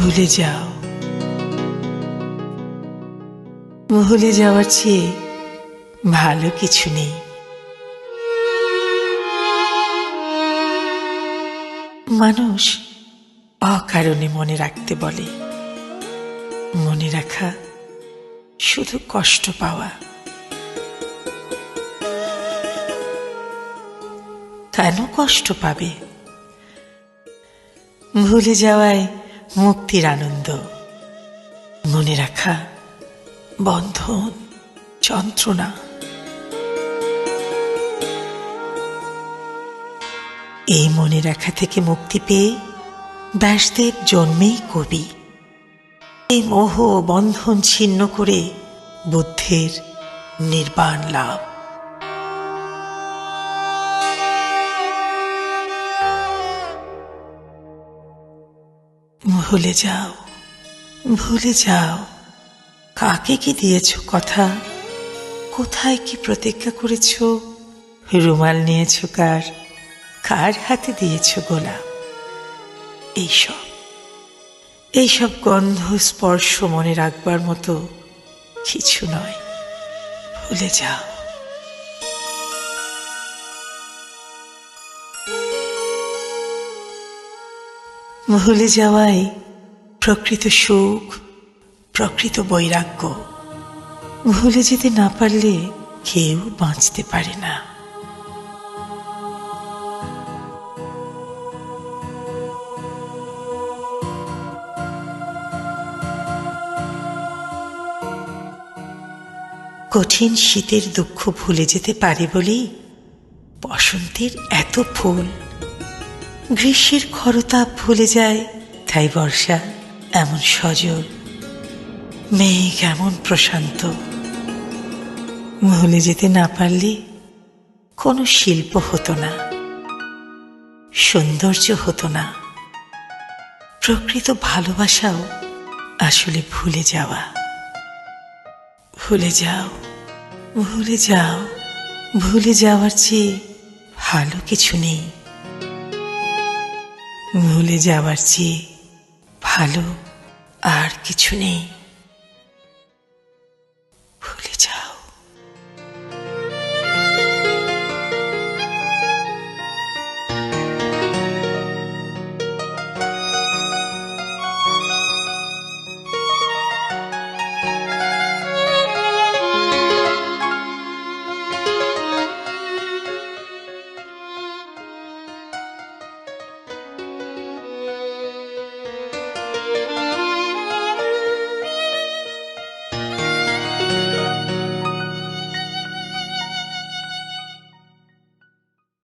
ভুলে যাও। ভুলে যাওয়ার চেয়ে ভালো কিছু নেই। মানুষ অকারণে মনে রাখতে বলে, মনে রাখা শুধু কষ্ট পাওয়া। কেন কষ্ট পাবে? ভুলে যাওয়ায় মুক্তির আনন্দ, মনে রাখা বন্ধন, যন্ত্রণা। এই মনে রাখা থেকে মুক্তি পেয়ে ব্যাসদেব জন্মেই কবি। এই মোহ বন্ধন ছিন্ন করে বুদ্ধের নির্বাণ লাভ। ভুলে যাও, ভুলে যাও, কাকে কি দিয়েছ কথা, কোথায় কি প্রতিজ্ঞা করেছ, রুমাল নিয়েছ কার, কার হাতে দিয়েছ গোলাপ। এইসব গন্ধ স্পর্শ মনে রাখবার মতো কিছু নয়। ভুলে যাও। ভুলে যাওয়াই প্রকৃত সুখ, প্রকৃত বৈরাগ্য। ভুলে যেতে না পারলে কেউ বাঁচতে পারে না। কঠিন শীতের দুঃখ ভুলে যেতে পারে বলেই বসন্তের এত ফুল। গ্রীষ্মের খরতাপ ভুলে যায় তাই বর্ষা এমন সজল, মেঘ এমন প্রশান্ত। ভুলে যেতে না পারলে কোনো শিল্প হতো না, সৌন্দর্য হতো না। প্রকৃত ভালোবাসাও আসলে ভুলে যাওয়া। ভুলে যাও, ভুলে যাও, ভুলে যাওয়ার চেয়ে ভালো কিছু নেই। ভুলে যাওয়ার চেয়ে ভালো আর কিছু নেই।